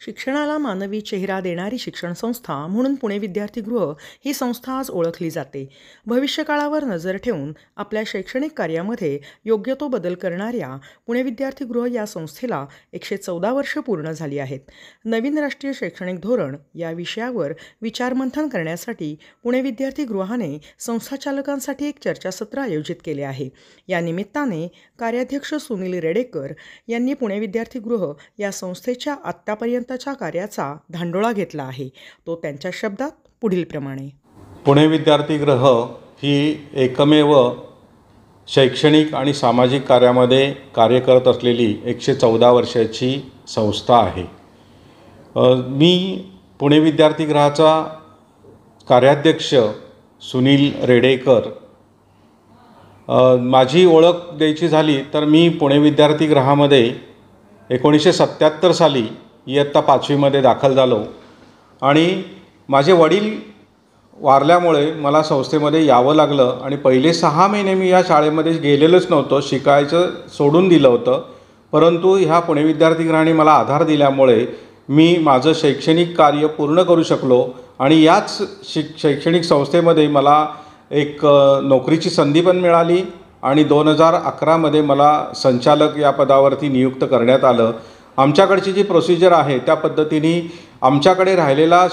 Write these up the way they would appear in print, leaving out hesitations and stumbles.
शिक्षणाला मानवी चेहरा देणारी शिक्षण संस्था म्हणून पुणे विद्यार्थीगृह ही संस्था आज ओळखली जाते. भविष्यकाळावर नजर ठेवून आपल्या शैक्षणिक कार्यामध्ये योग्य तो बदल करणाऱ्या पुणे विद्यार्थीगृह या संस्थेला 114 वर्ष पूर्ण झाली आहेत. नवीन राष्ट्रीय शैक्षणिक धोरण या विषयावर विचारमंथन करण्यासाठी पुणे विद्यार्थीगृहाने संस्थाचालकांसाठी एक चर्चासत्र आयोजित केले आहे. या निमित्ताने कार्याध्यक्ष सुनील रेडेकर यांनी पुणे विद्यार्थीगृह या संस्थेच्या आत्तापर्यंत कार्याचा धांडोळा घेतला आहे. तो त्यांच्या शब्दात पुढील प्रमाणे. पुणे विद्यार्थीगृह ही एकमेव शैक्षणिक आणि सामाजिक कार्यामध्ये कार्य करत असलेली 114 वर्षाची संस्था आहे. मी पुणे विद्यार्थीगृहाचा कार्याध्यक्ष सुनील रेडेकर. माझी ओळख द्यायची झाली तर मी पुणे विद्यार्थीगृहामध्ये 1977 साली इयत्ता 5वीमध्ये दाखल झालो आणि माझे वडील वारल्यामुळे मला संस्थेमध्ये यावं लागलं आणि पहिले 6 महिने मी या शाळेमध्ये गेलेलोच नव्हतो, शिकायचं सोडून दिलं होतं. परंतु ह्या पुणे विद्यार्थीगृहाने मला आधार दिल्यामुळे मी माझं शैक्षणिक कार्य पूर्ण करू शकलो आणि याच शैक्षणिक संस्थेमध्ये मला एक नोकरीची संधी पण मिळाली आणि 2011मध्ये मला संचालक या पदावरती नियुक्त करण्यात आलं. आमच्याकडची जी प्रोसिजर आहे त्या पद्धतीने आमच्याकडे राहिलेला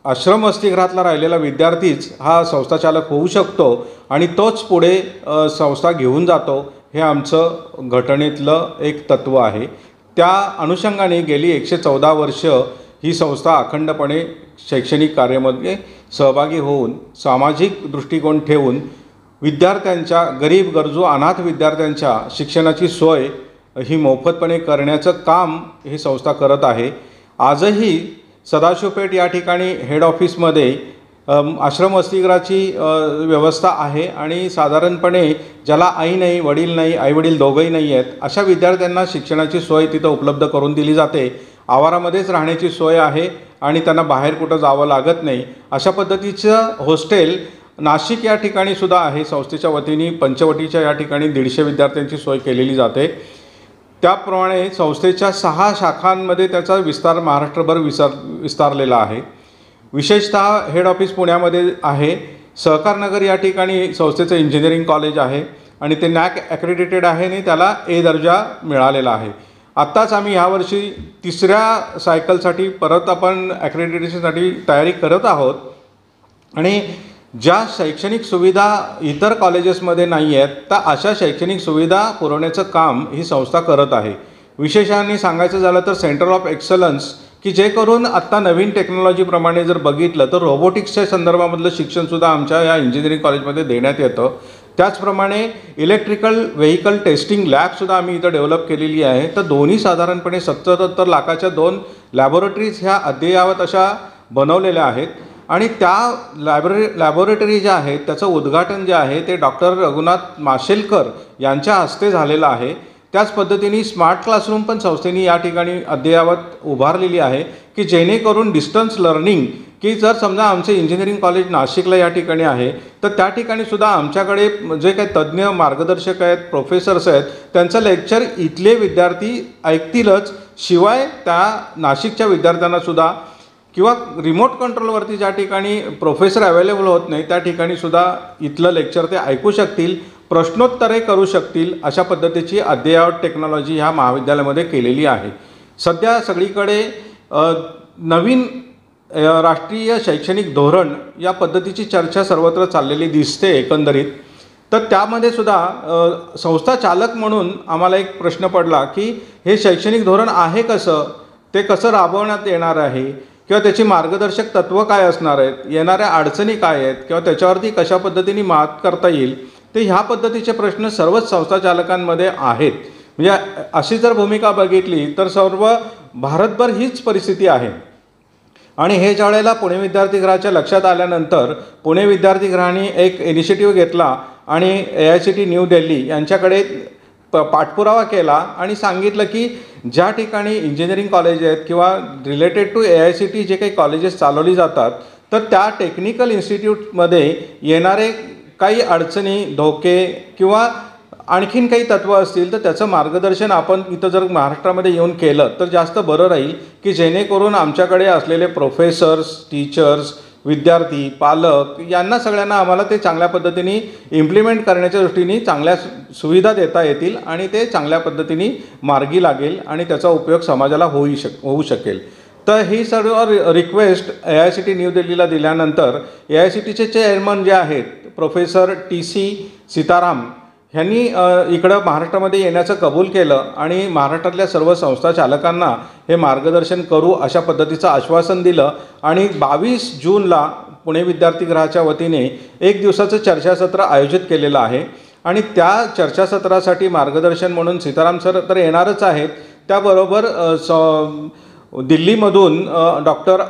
आश्रम वसतिगृहातला राहिलेला विद्यार्थीच हा संस्थाचालक होऊ शकतो आणि तोच पुढे संस्था घेऊन जातो. हे आमचं घटनेतलं एक तत्त्व आहे. त्या अनुषंगाने गेली 114 वर्ष ही संस्था अखंडपणे शैक्षणिक कार्यामध्ये सहभागी होऊन सामाजिक दृष्टिकोन ठेवून विद्यार्थ्यांच्या गरीब गरजू अनाथ विद्यार्थ्यांच्या शिक्षणाची सोय ही मोफतपणे करण्याचं काम ही संस्था करत आहे. आजही सदाशिवपेठ या ठिकाणी हेड ऑफिसमध्ये आश्रम वसतिगृहाची व्यवस्था आहे आणि साधारणपणे ज्याला आई नाही, वडील नाही, आईवडील दोघंही नाही आहेत अशा विद्यार्थ्यांना शिक्षणाची सोय तिथं उपलब्ध करून दिली जाते. आवारामध्येच राहण्याची सोय आहे आणि त्यांना बाहेर कुठं जावं लागत नाही. अशा पद्धतीचं हॉस्टेल नाशिक या ठिकाणी सुद्धा आहे. संस्थेच्या वतीने पंचवटीच्या या ठिकाणी 150 विद्यार्थ्यांची सोय केलेली जाते. त्याप्रमाणे संस्थेच्या 6 शाखांमध्ये त्याचा विस्तार महाराष्ट्रभर विस्तारलेला आहे. विशेषतः हेड ऑफिस पुण्यामध्ये आहे. सहकारनगर या ठिकाणी संस्थेचं इंजिनिअरिंग कॉलेज आहे आणि ते नॅक ॲक्रेडिटेड आहे आणि त्याला ए दर्जा मिळालेला आहे. आत्ताच आम्ही ह्यावर्षी 3ऱ्या सायकलसाठी परत आपण ॲक्रेडिटेशनसाठी तयारी करत आहोत आणि ज्या शैक्षणिक सुविधा इतर कॉलेजेसमध्ये नाही आहेत तर अशा शैक्षणिक सुविधा पुरवण्याचं काम ही संस्था करत आहे. विशेषाने सांगायचं झालं तर सेंटर ऑफ एक्सलन्स की जे करून आत्ता नवीन टेक्नॉलॉजीप्रमाणे जर बघितलं तर रोबोटिक्सच्या संदर्भामधलं शिक्षणसुद्धा आमच्या या इंजिनिअरिंग कॉलेजमध्ये देण्यात येतं. त्याचप्रमाणे इलेक्ट्रिकल व्हेकल टेस्टिंग लॅबसुद्धा आम्ही इथं डेव्हलप केलेली आहे. तर दोन्ही साधारणपणे 77 लाखाच्या 2 लॅबोरेटरीज ह्या अद्ययावत अशा बनवलेल्या आहेत आणि त्या लॅबोरेटरी ज्या आहेत त्याचं उद्घाटन जे आहे ते डॉक्टर रघुनाथ माशेलकर यांच्या हस्ते झालेलं आहे. त्याच पद्धतीने स्मार्ट क्लासरूम पण संस्थेने या ठिकाणी अद्ययावत उभारलेली आहे की जेणेकरून डिस्टन्स लर्निंग की जर समजा आमचे इंजिनिअरिंग कॉलेज नाशिकला या ठिकाणी आहे तर त्या ठिकाणी सुद्धा आमच्याकडे जे काही तज्ज्ञ मार्गदर्शक आहेत, प्रोफेसर्स आहेत, त्यांचं लेक्चर इथले विद्यार्थी ऐकतीलच, शिवाय त्या नाशिकच्या विद्यार्थ्यांनासुद्धा किंवा रिमोट कंट्रोलवरती ज्या ठिकाणी प्रोफेसर अवेलेबल होत नाही त्या ठिकाणी सुद्धा इथलं लेक्चर ते ऐकू शकतील, प्रश्नोत्तरे करू शकतील. अशा पद्धतीची अद्ययावत टेक्नॉलॉजी ह्या महाविद्यालयामध्ये केलेली आहे. सध्या सगळीकडे नवीन राष्ट्रीय शैक्षणिक धोरण या पद्धतीची चर्चा सर्वत्र चाललेली दिसते एकंदरीत. तर त्यामध्ये सुद्धा संस्था चालक म्हणून आम्हाला एक प्रश्न पडला की हे शैक्षणिक धोरण आहे कसं, ते कसं राबवण्यात येणार आहे किंवा त्याची मार्गदर्शक तत्त्व काय असणार आहेत, येणाऱ्या अडचणी काय आहेत किंवा त्याच्यावरती कशा पद्धतीने मात करता येईल. ते ह्या पद्धतीचे प्रश्न सर्वच संस्थाचालकांमध्ये आहेत. म्हणजे अशी जर भूमिका बघितली तर सर्व भारतभर हीच परिस्थिती आहे. आणि हे ज्या वेळेला पुणे विद्यार्थीगृहाच्या लक्षात आल्यानंतर पुणे विद्यार्थीगृहाने एक इनिशिएटिव्ह घेतला आणि AICTE न्यू दिल्ली यांच्याकडे पाठपुरावा केला आणि सांगितलं की ज्या ठिकाणी इंजिनिअरिंग कॉलेज आहेत किंवा रिलेटेड टू AICTE जे काही कॉलेजेस चालवली जातात तर त्या टेक्निकल इन्स्टिट्यूटमध्ये येणारे काही अडचणी, धोके किंवा आणखीन काही तत्त्व असतील तर त्याचं मार्गदर्शन आपण इथं जर महाराष्ट्रामध्ये येऊन केलं तर जास्त बरं राहील, की जेणेकरून आमच्याकडे असलेले प्रोफेसर्स, टीचर्स, विद्यार्थी, पालक यांना सगळ्यांना आम्हाला ते चांगल्या पद्धतीने इम्प्लिमेंट करण्याच्या दृष्टीने चांगल्या सुविधा देता येतील आणि ते चांगल्या पद्धतीने मार्गी लागेल आणि त्याचा उपयोग समाजाला होऊ शकेल. तर ही सर्व रिक्वेस्ट AICTE न्यू दिल्लीला दिल्यानंतर AICTEचे चेअरमन जे आहेत प्रोफेसर TC सीताराम ह्यांनी इकडं महाराष्ट्रामध्ये येण्याचं कबूल केलं आणि महाराष्ट्रातल्या सर्व संस्था चालकांना हे मार्गदर्शन करू अशा पद्धतीचं आश्वासन दिलं. आणि 22 जूनला पुणे विद्यार्थीगृहाच्या वतीने एक दिवसाचं चर्चासत्र आयोजित केलेलं आहे आणि त्या चर्चासत्रासाठी मार्गदर्शन म्हणून सीताराम सर तर येणारच आहेत. त्याबरोबर दिल्लीमधून डॉक्टर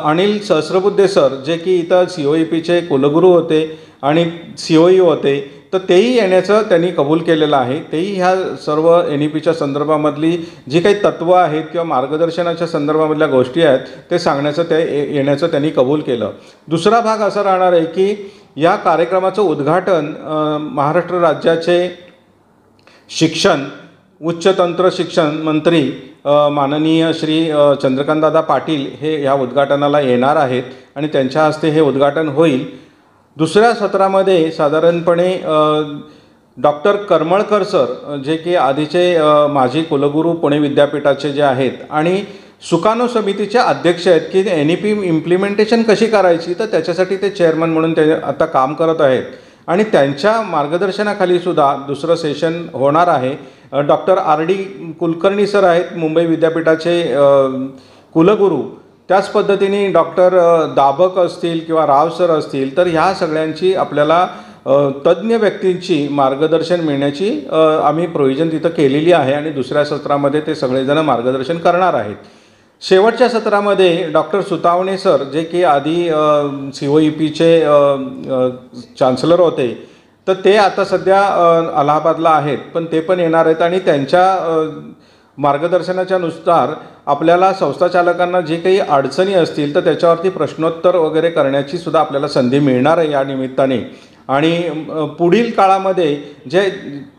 अनिल सहस्रबुद्धे सर जे की इथं COEPचे कुलगुरू होते आणि COE होते, तर तेही येण्याचं त्यांनी कबूल केलेलं आहे. तेही ह्या सर्व NEPच्या संदर्भामधली जी काही तत्त्व आहेत किंवा मार्गदर्शनाच्या संदर्भामधल्या गोष्टी आहेत ते सांगण्याचं येण्याचं त्यांनी कबूल केलं. दुसरा भाग असा राहणार आहे की या कार्यक्रमाचं उद्घाटन महाराष्ट्र राज्याचे शिक्षण उच्च तंत्र शिक्षण मंत्री माननीय श्री चंद्रकांतदादा पाटील हे ह्या उद्घाटनाला येणार आहेत आणि त्यांच्या हस्ते हे उद्घाटन होईल. दुसऱ्या सत्रामध्ये साधारणपणे डॉक्टर करमळकर सर जे की आधीचे माजी कुलगुरू पुणे विद्यापीठाचे जे आहेत आणि सुकानो समितीचे अध्यक्ष आहेत की NEP इम्प्लिमेंटेशन कशी करायची तर त्याच्यासाठी ते चेअरमन म्हणून ते आता काम करत आहेत आणि त्यांच्या मार्गदर्शनाखाली सुद्धा दुसरं सेशन होणार आहे. डॉक्टर RD कुलकर्णी सर आहेत मुंबई विद्यापीठाचे कुलगुरू. त्याच पद्धतीने डॉक्टर दाभक असतील किंवा राव सर असतील तर ह्या सगळ्यांची आपल्याला तज्ज्ञ व्यक्तींची मार्गदर्शन मिळण्याची आम्ही प्रोव्हिजन तिथं केलेली आहे आणि दुसऱ्या सत्रामध्ये ते सगळेजण मार्गदर्शन करणार आहेत. शेवटच्या सत्रामध्ये डॉक्टर सुतावणे सर जे की आधी COEPचे चान्सलर होते तर ते आता सध्या अलाहाबादला आहेत, पण ते पण येणार आहेत आणि त्यांच्या मार्गदर्शनाच्या नुसार आपल्याला संस्था चालकांना जे काही अडचणी असतील तर त्याच्यावरती प्रश्नोत्तर वगैरे करण्याची सुद्धा आपल्याला संधी मिळणार आहे या निमित्ताने. आणि पुढील काळामध्ये जे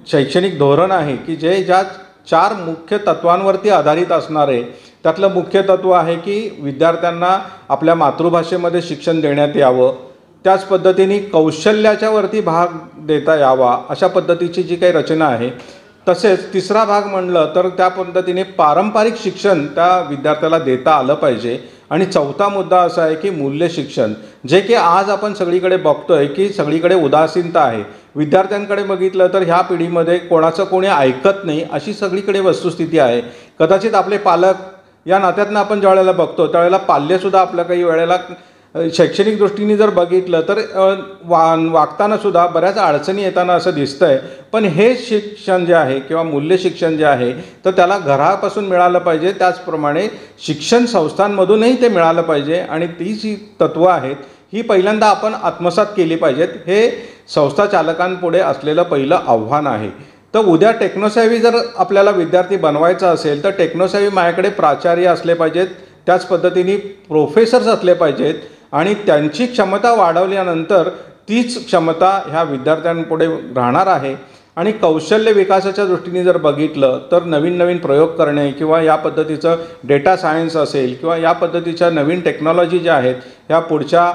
शैक्षणिक धोरण आहे की ज्या 4 मुख्य तत्वांवरती आधारित असणार आहे त्यातलं मुख्य तत्व आहे की विद्यार्थ्यांना आपल्या मातृभाषेमध्ये शिक्षण देण्यात यावं, त्याच पद्धतीने कौशल्याच्या वरती भाग देता यावा अशा पद्धतीची जी काही रचना आहे. तसेच तिसरा भाग म्हणलं तर त्या पद्धतीने पारंपरिक शिक्षण त्या विद्यार्थ्याला देता आलं पाहिजे. आणि चौथा मुद्दा असा आहे की मूल्य शिक्षण जे की आज आपण सगळीकडे बघतोय की सगळीकडे उदासीनता आहे. विद्यार्थ्यांकडे बघितलं तर ह्या पिढीमध्ये कोणाचं कोणी ऐकत नाही अशी सगळीकडे वस्तुस्थिती आहे. कदाचित आपले पालक या नात्यातनं आपण ज्या वेळेला बघतो त्यावेळेला पाल्यसुद्धा आपल्या काही वेळेला शैक्षणिक दृष्टीने जर बघितलं तर वागताना सुद्धा बऱ्याच अडचणी येताना असं दिसतंय. पण हे शिक्षण जे आहे किंवा मूल्य शिक्षण जे आहे तर त्याला घरापासून मिळालं पाहिजे, त्याचप्रमाणे शिक्षण संस्थांमधूनही ते मिळालं पाहिजे आणि ती जी तत्त्वं आहेत ही पहिल्यांदा आपण आत्मसात केली पाहिजेत. हे संस्था चालकांपुढे असलेलं पहिलं आव्हान आहे. तर उद्या टेक्नोसॅव्ही जर आपल्याला विद्यार्थी बनवायचा असेल तर टेक्नोसॅव्ही माझ्याकडे प्राचार्य असले पाहिजेत, त्याच पद्धतीने प्रोफेसर्स असले पाहिजेत आणि त्यांची क्षमता वाढवल्यानंतर तीच क्षमता ह्या विद्यार्थ्यांपुढे राहणार आहे. आणि कौशल्य विकासाच्या दृष्टीने जर बघितलं तर नवीन नवीन प्रयोग करणे किंवा या पद्धतीचं डेटा सायन्स असेल किंवा या पद्धतीच्या नवीन टेक्नॉलॉजी ज्या आहेत ह्या पुढच्या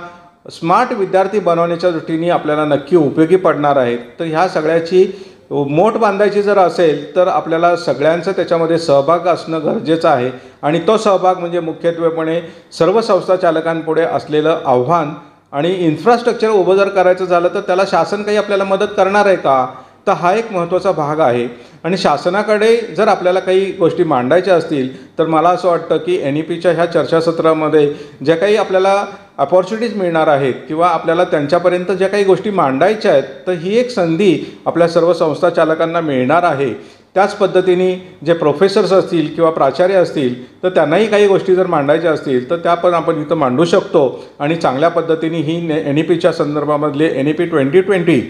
स्मार्ट विद्यार्थी बनवण्याच्या दृष्टीने आपल्याला नक्की उपयोगी पडणार आहेत. तर ह्या सगळ्याची मोठ बांधायची जर असेल तर आपल्याला सगळ्यांचं त्याच्यामध्ये सहभाग असणं गरजेचं आहे आणि तो सहभाग म्हणजे मुख्यत्वेपणे सर्व संस्था चालकांपुढे असलेलं आव्हान. आणि इन्फ्रास्ट्रक्चर उभं जर करायचं झालं तर त्याला शासन काही आपल्याला मदत करणार आहे का, तर हा एक महत्त्वाचा भाग आहे. आणि शासनाकडे जर आपल्याला काही गोष्टी मांडायच्या असतील तर मला असं वाटतं की NEPच्या ह्या चर्चासत्रामध्ये ज्या काही आपल्याला अपॉर्च्युनिटीज मिळणार आहेत किंवा आपल्याला त्यांच्यापर्यंत ज्या काही गोष्टी मांडायच्या आहेत तर ही एक संधी आपल्या सर्व संस्था चालकांना मिळणार आहे. त्याच पद्धतीने जे प्रोफेसर्स असतील किंवा प्राचार्य असतील तर त्यांनाही काही गोष्टी जर मांडायच्या असतील तर त्या पण आपण इथं मांडू शकतो आणि चांगल्या पद्धतीने ही NEPच्या संदर्भामधले NEP 2020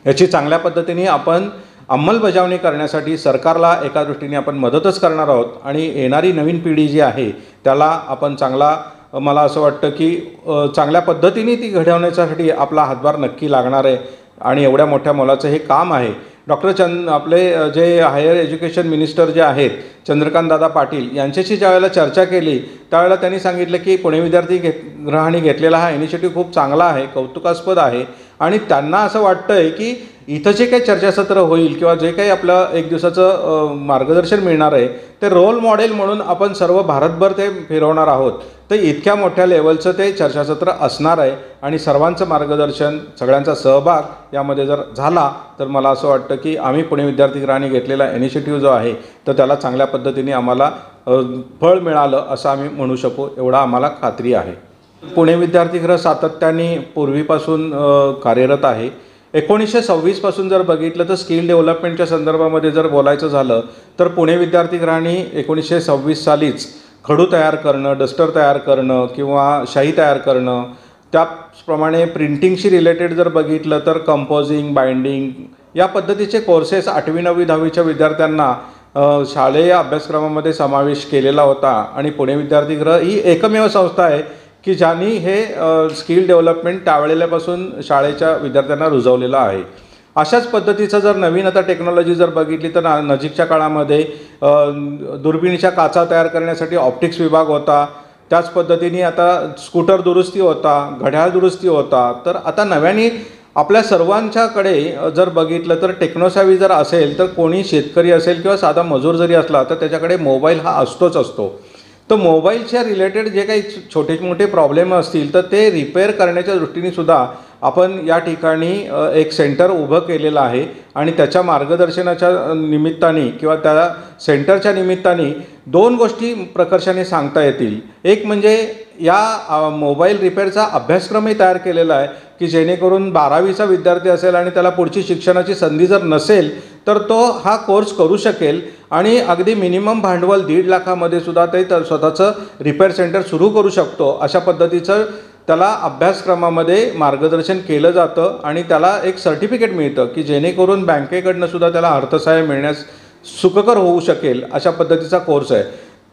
याची चांगल्या पद्धतीने आपण अंमलबजावणी करण्यासाठी सरकारला एका दृष्टीने आपण मदतच करणार आहोत. आणि येणारी नवीन पिढी जी आहे त्याला आपण मला असं वाटतं की चांगल्या पद्धतीने ती घडवण्यासाठी आपला हातभार नक्की लागणार आहे आणि एवढ्या मोठ्या मोलाचं हे काम आहे. आपले जे हायर एज्युकेशन मिनिस्टर जे आहेत चंद्रकांतदादा पाटील यांच्याशी ज्यावेळेला चर्चा केली त्यावेळेला त्यांनी सांगितलं की पुणे विद्यार्थी गृहाने घेतलेला हा इनिशिएटिव्ह खूप चांगला आहे, कौतुकास्पद आहे आणि त्यांना असं वाटतं आहे की इथं जे काही चर्चासत्र होईल किंवा जे काही आपलं एक दिवसाचं मार्गदर्शन मिळणार आहे ते रोल मॉडेल म्हणून आपण सर्व भारतभर ते फिरवणार आहोत. तर इतक्या मोठ्या लेवलचं ते चर्चासत्र असणार आहे आणि सर्वांचं मार्गदर्शन, सगळ्यांचा सहभाग यामध्ये जर झाला तर मला असं वाटतं की आम्ही पुणे विद्यार्थीगृहाने घेतलेला इनिशिएटिव्ह जो आहे तर त्याला चांगल्या पद्धतीने आम्हाला फळ मिळालं असं आम्ही म्हणू शकू, एवढा आम्हाला खात्री आहे. पुणे विद्यार्थीगृह सातत्याने पूर्वीपासून कार्यरत आहे. 1926 पासून जर बघितलं तर स्किल डेव्हलपमेंटच्या संदर्भामध्ये जर बोलायचं झालं तर पुणे विद्यार्थीगृहाने 1926 सालीच खडू तयार करणं, डस्टर तयार करणं किंवा शाई तयार करणं, त्याचप्रमाणे प्रिंटिंगशी रिलेटेड जर बघितलं तर कंपोजिंग, बाइंडिंग या पद्धतीचे कोर्सेस 8वी 9वी 10वीच्या विद्यार्थ्यांना शालेय अभ्यासक्रमामध्ये समावेश केलेला होता. आणि पुणे विद्यार्थीगृह ही एकमेव संस्था आहे की ज्यांनी हे स्किल डेव्हलपमेंट त्यावेळेपासून शाळेच्या विद्यार्थ्यांना रुजवलेलं आहे. अशाच पद्धतीचं जर नवीन आता टेक्नॉलॉजी जर बघितली तर नजीकच्या काळामध्ये दुर्बिणीच्या काचा तयार करण्यासाठी ऑप्टिक्स विभाग होता. त्याच पद्धतीने आता स्कूटर दुरुस्ती होता, घड्याळ दुरुस्ती होता. तर आता नव्याने आपल्या सर्वांच्याकडे जर बघितलं तर टेक्नोसॅव्ही जर असेल तर कोणी शेतकरी असेल किंवा साधा मजूर जरी असला तर त्याच्याकडे मोबाईल हा असतो. तर मोबाईलच्या रिलेटेड जे काही छोटे मोठे प्रॉब्लेम असतील तर ते रिपेअर करण्याच्या दृष्टीने सुद्धा आपण या ठिकाणी एक सेंटर उभं केलेलं आहे आणि त्याच्या मार्गदर्शनाच्या निमित्ताने किंवा त्या सेंटरच्या निमित्ताने 2 गोष्टी प्रकर्षाने सांगता येतील. एक म्हणजे या मोबाईल रिपेअरचा अभ्यासक्रमही तयार केलेला आहे की जेणेकरून 12वीचा विद्यार्थी असेल आणि त्याला पुढची शिक्षणाची संधी जर नसेल तर तो हा कोर्स करू शकेल आणि अगदी मिनिमम भांडवल 1.5 लाखामध्ये सुद्धा ते स्वतःचं रिपेअर सेंटर सुरू करू शकतो. अशा पद्धतीचं त्याला अभ्यासक्रमामध्ये मार्गदर्शन केलं जातं आणि त्याला एक सर्टिफिकेट मिळतं की जेणेकरून बँकेकडनं सुद्धा त्याला अर्थसहाय्य मिळण्यास सुखकर होऊ शकेल, अशा पद्धतीचा कोर्स आहे.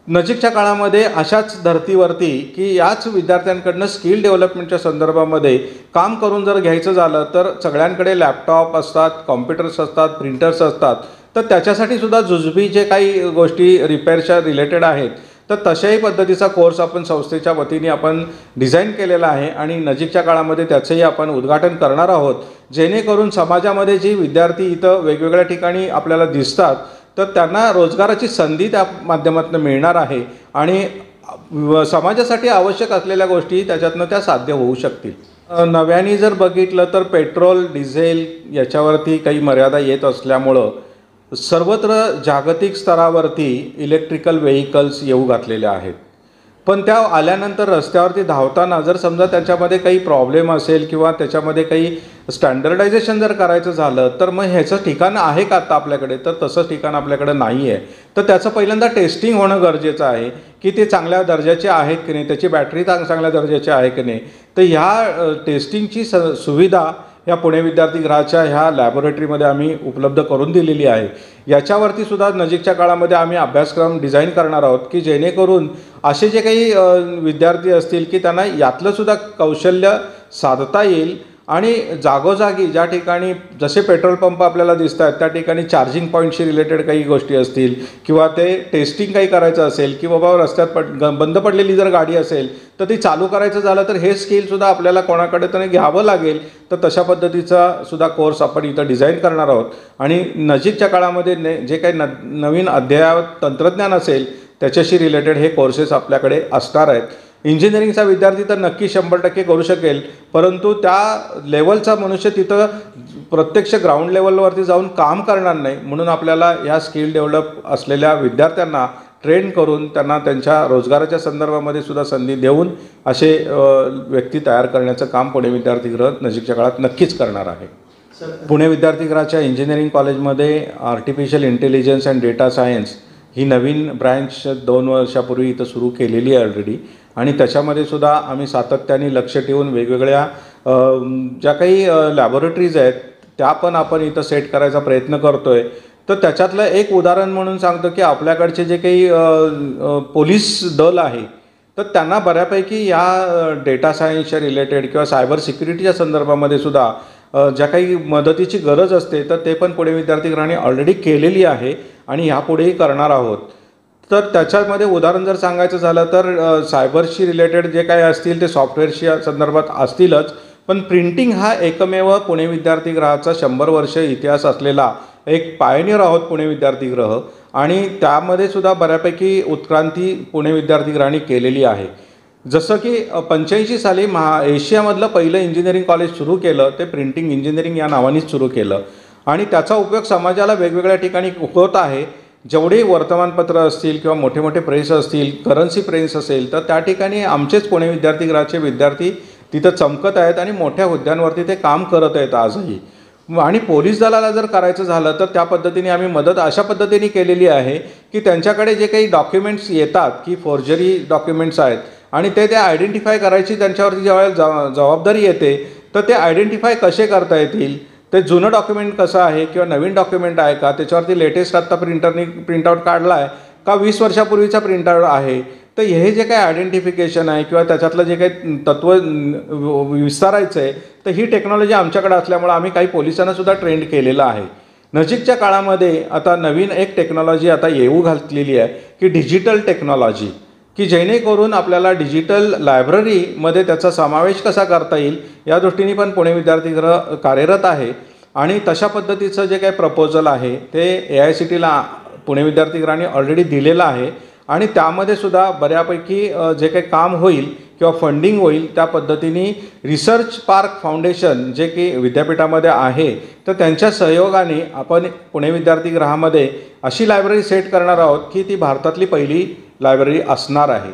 नजीकच्या काळामध्ये अशाच धर्तीवरती की याच विद्यार्थ्यांकडनं स्किल डेव्हलपमेंटच्या संदर्भामध्ये काम करून जर घ्यायचं झालं तर सगळ्यांकडे लॅपटॉप असतात, कॉम्प्युटर्स असतात, प्रिंटर्स असतात. तर त्याच्यासाठी सुद्धा जुजबी जे काही गोष्टी रिपेअरच्या रिलेटेड आहेत तर तशाही पद्धतीचा कोर्स आपण संस्थेच्या वतीने आपण डिझाईन केलेला आहे आणि नजीकच्या काळामध्ये त्याचंही आपण उद्घाटन करणार आहोत. जेणेकरून समाजामध्ये जी विद्यार्थी इथं वेगवेगळ्या ठिकाणी आपल्याला दिसतात तर त्यांना रोजगाराची संधी त्या माध्यमातून मिळणार आहे आणि समाजासाठी आवश्यक असलेल्या गोष्टी त्याच्यातनं त्या साध्य होऊ शकतील. नव्याने जर बघितलं तर पेट्रोल, डिझेल याच्यावरती काही मर्यादा येत असल्यामुळं सर्वत्र जागतिक स्तरावरती इलेक्ट्रिकल व्हेकल्स येऊ घातलेल्या आहेत. पण त्या आल्यानंतर रस्त्यावरती धावताना जर समजा त्याच्यामध्ये काही प्रॉब्लेम असेल किंवा त्याच्यामध्ये काही स्टँडर्डायझेशन जर करायचं झालं तर मग ह्याचं ठिकाण आहे का आता आपल्याकडे, तर तसं ठिकाण आपल्याकडे नाही आहे. तर त्याचं पहिल्यांदा टेस्टिंग होणं गरजेचं आहे की ते चांगल्या दर्जाचे आहेत की नाही, त्याची बॅटरी चांगल्या दर्जाची आहे की नाही. तर ह्या टेस्टिंगची सुविधा या पुणे विद्यार्थीगृहाच्या ह्या लॅबोरेटरीमध्ये आम्ही उपलब्ध करून दिलेली आहे. याच्यावरती सुद्धा नजीकच्या काळामध्ये आम्ही अभ्यासक्रम डिझाईन करणार आहोत की जेणेकरून असे जे काही विद्यार्थी असतील की त्यांना यातलं सुद्धा कौशल्य साधता येईल आणि जागोजागी ज्या ठिकाणी जसे पेट्रोल पंप आपल्याला दिसत आहेत त्या ठिकाणी चार्जिंग पॉईंटशी रिलेटेड काही गोष्टी असतील किंवा ते टेस्टिंग काही करायचं असेल की बाबा रस्त्यात बंद पडलेली जर गाडी असेल तर ती चालू करायचं झालं तर हे स्किलसुद्धा आपल्याला कोणाकडे तरी घ्यावं लागेल. तर तशा पद्धतीचा सुद्धा कोर्स आपण इथं डिझाईन करणार आहोत आणि नजीकच्या काळामध्ये जे काही नवीन अद्ययावत तंत्रज्ञान असेल त्याच्याशी रिलेटेड हे कोर्सेस आपल्याकडे असणार आहेत. इंजिनिअरिंगचा विद्यार्थी तर नक्की 100% करू शकेल, परंतु त्या लेवलचा मनुष्य तिथं प्रत्यक्ष ग्राउंड लेवलवरती जाऊन काम करणार नाही. म्हणून आपल्याला या स्किल डेव्हलप असलेल्या विद्यार्थ्यांना ट्रेन करून त्यांना त्यांच्या रोजगाराच्या संदर्भामध्ये सुद्धा संधी देऊन असे व्यक्ती तयार करण्याचं काम पुणे विद्यार्थीगृह नजीकच्या काळात नक्कीच करणार आहे. पुणे विद्यार्थीगृहाच्या इंजिनिअरिंग कॉलेजमध्ये artificial intelligence and data science he Naveen branch 2 वर्षापूर्वी इथं सुरू केलेली आहे ऑलरेडी आणि त्याच्यामध्ये सुद्धा आम्ही सातत्याने लक्ष ठेवून वेगवेगळ्या ज्या काही लॅबोरेटरीज आहेत त्या पण आपण इथं सेट करायचा प्रयत्न करतो आहे. तर त्याच्यातलं एक उदाहरण म्हणून सांगतो की आपल्याकडचे जे काही पोलीस दल आहे तर त्यांना बऱ्यापैकी या डेटा सायन्सच्या रिलेटेड किंवा सायबर सिक्युरिटीच्या संदर्भामध्ये सुद्धा ज्या काही मदतीची गरज असते तर ते पण पुणे विद्यार्थीगृहाने ऑलरेडी केलेली आहे आणि ह्यापुढेही करणार आहोत. तर त्याच्यामध्ये उदाहरण जर सांगायचं झालं तर सायबरशी रिलेटेड जे काही असतील ते सॉफ्टवेअरशी संदर्भात असतीलच, पण प्रिंटिंग हा एकमेव पुणे विद्यार्थीगृहाचा 100 वर्ष इतिहास असलेला एक पायनियर आहोत पुणे विद्यार्थीगृह, आणि त्यामध्ये सुद्धा बऱ्यापैकी उत्क्रांती पुणे विद्यार्थीगृहाने केलेली आहे. जसं की 85 साली एशियामधलं पहिलं इंजिनिअरिंग कॉलेज सुरू केलं ते प्रिंटिंग इंजिनिअरिंग या नावानेच सुरू केलं आणि त्याचा उपयोग समाजाला वेगवेगळ्या ठिकाणी होत आहे. जेवढे वर्तमानपत्र असतील किंवा मोठे मोठे प्रेस असतील, करन्सी प्रेस असेल, तर त्या ठिकाणी आमचेच पुणे विद्यार्थीगृहाचे विद्यार्थी तिथं चमकत आहेत आणि मोठ्या हुद्द्यांवरती ते काम करत आहेत आजही. आणि पोलीस दलाला जर करायचं झालं तर त्या पद्धतीने आम्ही मदत अशा पद्धतीने केलेली आहे की त्यांच्याकडे जे काही डॉक्युमेंट्स येतात की फोर्जरी डॉक्युमेंट्स आहेत आणि ते आयडेंटिफाय करायची त्यांच्यावरती ज्यावेळेला जबाबदारी येते, तर ते आयडेंटिफाय कसे करता येतील, ते जुनं डॉक्युमेंट कसं आहे किंवा नवीन डॉक्युमेंट आहे का, त्याच्यावरती लेटेस्ट आत्ता प्रिंटआउट काढला आहे का 20 वर्षापूर्वीचा प्रिंटआउट आहे, तर हे जे काही आयडेंटिफिकेशन आहे किंवा त्याच्यातलं जे काही तत्त्व विस्तारायचं आहे, तर ही टेक्नॉलॉजी आमच्याकडे असल्यामुळे आम्ही काही पोलिसांना सुद्धा ट्रेंड केलेलं आहे. नजीकच्या काळामध्ये आता नवीन एक टेक्नॉलॉजी आता येऊ घातलेली आहे की डिजिटल टेक्नॉलॉजी, की जेणेकरून आपल्याला डिजिटल लायब्ररीमध्ये त्याचा समावेश कसा करता येईल या दृष्टीने पण पुणे विद्यार्थीगृह कार्यरत आहे. आणि तशा पद्धतीचं जे काही प्रपोजल आहे ते AICTEला पुणे विद्यार्थीगृहाने ऑलरेडी दिलेलं आहे आणि त्यामध्ये सुद्धा बऱ्यापैकी जे काही काम होईल किंवा फंडिंग होईल त्या पद्धतीने रिसर्च पार्क फाउंडेशन जे की विद्यापीठामध्ये आहे, तर त्यांच्या सहयोगाने आपण पुणे विद्यार्थीगृहामध्ये अशी लायब्ररी सेट करणार आहोत की ती भारतातली पहिली लायब्ररी असणार आहे.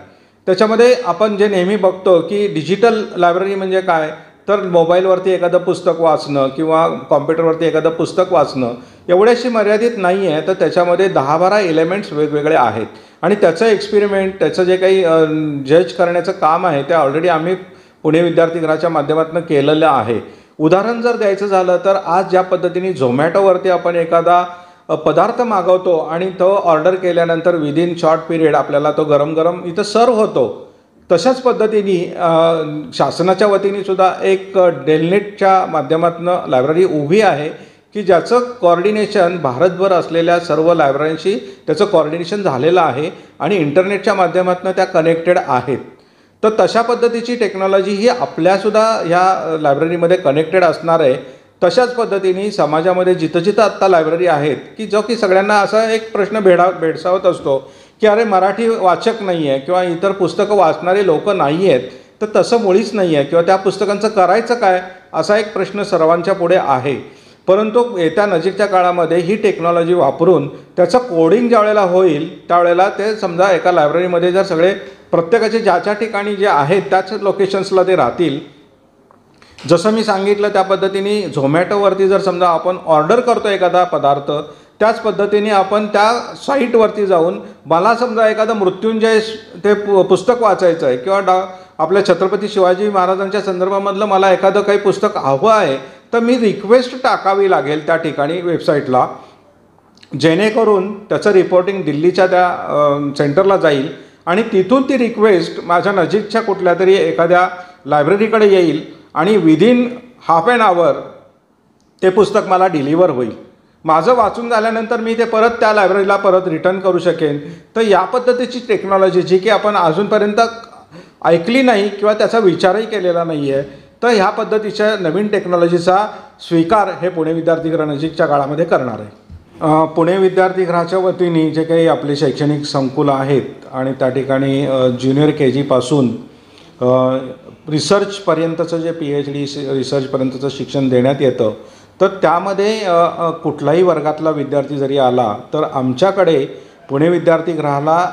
त्याच्यामध्ये आपण जे नेहमी बघतो की डिजिटल लायब्ररी म्हणजे काय, तर मोबाईलवरती एखादं पुस्तक वाचणं किंवा कॉम्प्युटरवरती एखादं पुस्तक वाचणं एवढ्याशी मर्यादित नाही आहे, तर त्याच्यामध्ये 10-12 एलिमेंट्स वेगवेगळे आहेत आणि त्याचं एक्सपेरिमेंट, त्याचं जे काही जज करण्याचं काम आहे ते ऑलरेडी आम्ही पुणे विद्यार्थीगृहाच्या माध्यमातून केलेलं आहे. उदाहरण जर द्यायचं झालं तर आज ज्या पद्धतीने झोमॅटोवरती आपण एखादा पदार्थ मागवतो आणि तो ऑर्डर केल्यानंतर विदिन शॉर्ट पिरियड आपल्याला तो गरम गरम इथं सर्व होतो, तशाच पद्धतीने शासनाच्या वतीने सुद्धा एक डेलनेटच्या माध्यमातून लायब्ररी उभी आहे की ज्याचं कोऑर्डिनेशन भारतभर असलेल्या सर्व लायब्ररींशी त्याचं कोऑर्डिनेशन झालेलं आहे आणि इंटरनेटच्या माध्यमातून त्या कनेक्टेड आहेत. तर तशा पद्धतीची टेक्नॉलॉजी ही आपल्यासुद्धा ह्या लायब्ररीमध्ये कनेक्टेड असणार आहे. तशाच पद्धतीने समाजामध्ये जिथं जिथं आत्ता लायब्ररी आहेत की जो की सगळ्यांना असा एक प्रश्न भेडसावत असतो की अरे मराठी वाचक नाही आहे किंवा इतर पुस्तकं वाचणारे लोक नाही आहेत, तर तसं मुळीच नाही आहे किंवा त्या पुस्तकांचं करायचं काय असा एक प्रश्न सर्वांच्या पुढे आहे. परंतु येत्या नजीकच्या काळामध्ये ही टेक्नॉलॉजी वापरून त्याचं कोडिंग ज्या वेळेला होईल त्यावेळेला ते समजा एका लायब्ररीमध्ये जर सगळे प्रत्येकाचे ज्या ठिकाणी जे आहेत त्याच लोकेशन्सला ते राहतील. जसं मी सांगितलं त्या पद्धतीने झोमॅटोवरती जर समजा आपण ऑर्डर करतो एखादा पदार्थ, त्याच पद्धतीने आपण त्या साईटवरती जाऊन मला समजा एखादं मृत्युंजय ते पुस्तक वाचायचं आहे किंवा आपल्या छत्रपती शिवाजी महाराजांच्या संदर्भामधलं मला एखादं काही पुस्तक हवं आहे, तर मी रिक्वेस्ट टाकावी लागेल त्या ठिकाणी वेबसाईटला, जेणेकरून त्याचं रिपोर्टिंग दिल्लीच्या त्या सेंटरला जाईल आणि तिथून ती रिक्वेस्ट माझ्या नजीकच्या कुठल्या तरी एखाद्या लायब्ररीकडे येईल आणि विदिन हाफ ॲन आवर ते पुस्तक मला डिलिव्हर होईल. माझं वाचून झाल्यानंतर मी ते परत त्या लायब्ररीला परत रिटर्न करू शकेन. तर या पद्धतीची टेक्नॉलॉजी जी की आपण अजूनपर्यंत ऐकली नाही किंवा त्याचा विचारही केलेला नाही आहे, तर ह्या पद्धतीच्या नवीन टेक्नॉलॉजीचा स्वीकार हे पुणे विद्यार्थीगृह नजीकच्या काळामध्ये करणार आहे. पुणे विद्यार्थीगृहाच्या वतीने जे काही आपले शैक्षणिक संकुलं आहेत आणि त्या ठिकाणी ज्युनियर KG पासून रिसर्चपर्यंतचं जे PhD रिसर्चपर्यंतचं शिक्षण देण्यात येतं, तर त्यामध्ये कुठलाही वर्गातला विद्यार्थी जरी आला तर आमच्याकडे पुणे विद्यार्थीगृहाला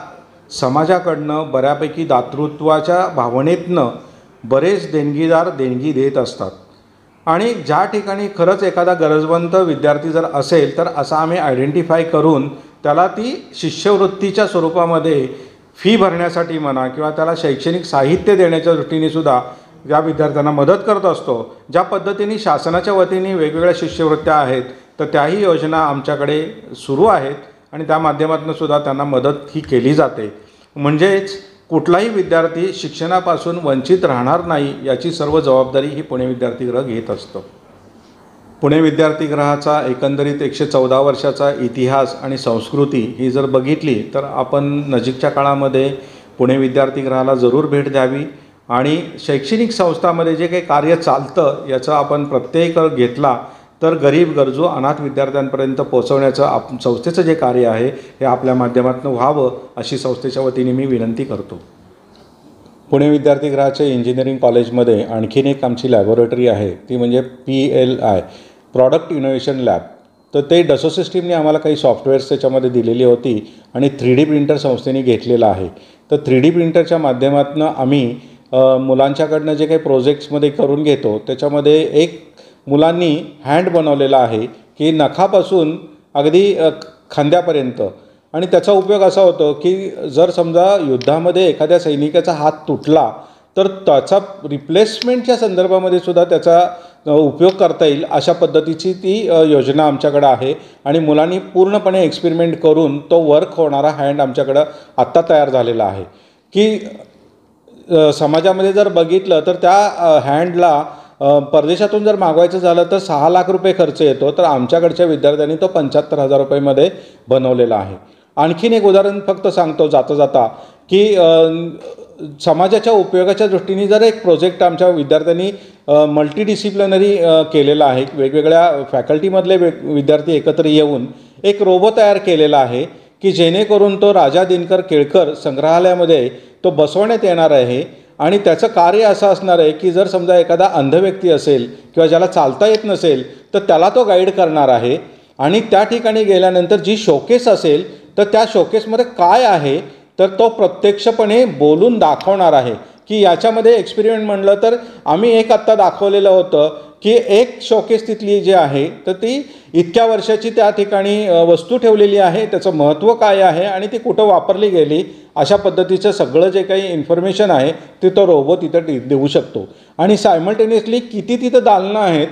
समाजाकडनं बऱ्यापैकी दातृत्वाच्या भावनेतनं बरेच देणगीदार देणगी देत असतात आणि ज्या ठिकाणी खरंच एखादा गरजवंत विद्यार्थी जर असेल तर असा आम्ही आयडेंटिफाय करून त्याला ती शिष्यवृत्तीच्या स्वरूपामध्ये फी भरण्यासाठी म्हणा किंवा त्याला शैक्षणिक साहित्य देण्याच्या दृष्टीने सुद्धा या विद्यार्थ्यांना मदत करत असतो. ज्या पद्धतीने शासनाच्या वतीने वेगवेगळ्या शिष्यवृत्त्या आहेत तर त्याही योजना आमच्याकडे सुरू आहेत आणि त्या माध्यमातून सुद्धा त्यांना मदत ही केली जाते. म्हणजेच कुठलाही विद्यार्थी शिक्षणापासून वंचित राहणार नाही याची सर्व जबाबदारी ही पुणे विद्यार्थीगृह घेत असतो. पुणे विद्यार्थीगृहाचा एकंदरीत 114 वर्षाचा इतिहास आणि संस्कृती ही जर बघितली तर आपण नजीकच्या काळामध्ये पुणे विद्यार्थीगृहाला जरूर भेट द्यावी आणि शैक्षणिक संस्थांमध्ये जे काही कार्य चालतं याचा आपण प्रत्यय घेतला तर गरीब गरजू अनाथ विद्यार्थ्यांपर्यंत पोहोचवण्याचं संस्थेचं जे कार्य आहे हे आपल्या माध्यमातून व्हावं अशी संस्थेच्या वतीने मी विनंती करतो. पुणे विद्यार्थीगृहाच्या इंजिनिअरिंग कॉलेजमध्ये आणखीन एक आमची लॅबोरेटरी आहे ती म्हणजे PLI प्रॉडक्ट इनोव्हेशन लॅब. तर ते डसो सिस्टीमने आम्हाला काही सॉफ्टवेअर्स त्याच्यामध्ये दिलेली होती आणि 3D प्रिंटर संस्थेने घेतलेला आहे. तर 3D प्रिंटरच्या माध्यमातून आम्ही मुलांच्याकडनं जे काही प्रोजेक्ट्समध्ये करून घेतो त्याच्यामध्ये एक मुलांनी हँड बनवलेला आहे की नखापासून अगदी खांद्यापर्यंत. आणि त्याचा उपयोग असा होतो की जर समजा युद्धामध्ये एखाद्या सैनिकाचा हात तुटला तर त्याचा रिप्लेसमेंटच्या संदर्भामध्ये सुद्धा त्याचा उपयोग करता येईल अशा पद्धतीची ती योजना आमच्याकडं आहे. आणि मुलांनी पूर्णपणे एक्सपेरिमेंट करून तो वर्क होणारा हँड आमच्याकडं आत्ता तयार झालेला आहे की समाजामध्ये जर बघितलं तर त्या हँडला परदेशातून जर मागवायचं झालं तर 6 लाख रुपये खर्च येतो, तर आमच्याकडच्या विद्यार्थ्यांनी तो 75,000 रुपयेमध्ये बनवलेला आहे. आणखीन एक उदाहरण फक्त सांगतो जाता जाता की समाजाच्या उपयोगाच्या दृष्टीने जर एक प्रोजेक्ट आमच्या विद्यार्थ्यांनी मल्टीडिसिप्लिनरी केलेला आहे. वेगवेगळ्या फॅकल्टीमधले विद्यार्थी एकत्र येऊन एक रोबो तयार केलेला आहे की जेणेकरून तो राजा दिनकर केळकर संग्रहालयामध्ये तो बसवण्यात येणार आहे. आणि त्याचं कार्य असं असणार आहे की जर समजा एखादा अंध व्यक्ती असेल किंवा ज्याला चालता येत नसेल तर त्याला तो गाईड करणार आहे. आणि त्या ठिकाणी गेल्यानंतर जी शोकेस असेल तर त्या शोकेसमध्ये काय आहे तर तो प्रत्यक्षपणे बोलून दाखवणार आहे की याच्यामध्ये एक्सपेरिमेंट म्हणलं तर आम्ही एक आत्ता दाखवलेलं होतं की एक शोकेस तिथली जी आहे तर ती इतक्या वर्षाची त्या ठिकाणी वस्तू ठेवलेली आहे, त्याचं महत्त्व काय आहे आणि ती कुठं वापरली गेली अशा पद्धतीचं सगळं जे काही इन्फॉर्मेशन आहे ते तो रोबो तिथं देऊ शकतो. आणि सायमल्टेनियसली किती तिथं दालनं आहेत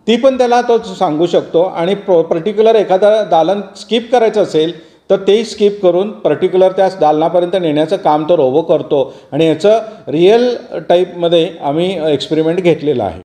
ती पण त्याला तो सांगू शकतो. आणि पर्टिक्युलर एखादा दालन स्किप करायचं असेल तर तेही स्किप करून पर्टिक्युलर त्या दालनापर्यंत नेण्याचं काम तो रोबो करतो. आणि याचं रिअल टाईपमध्ये आम्ही एक्सपेरिमेंट घेतलेलं आहे.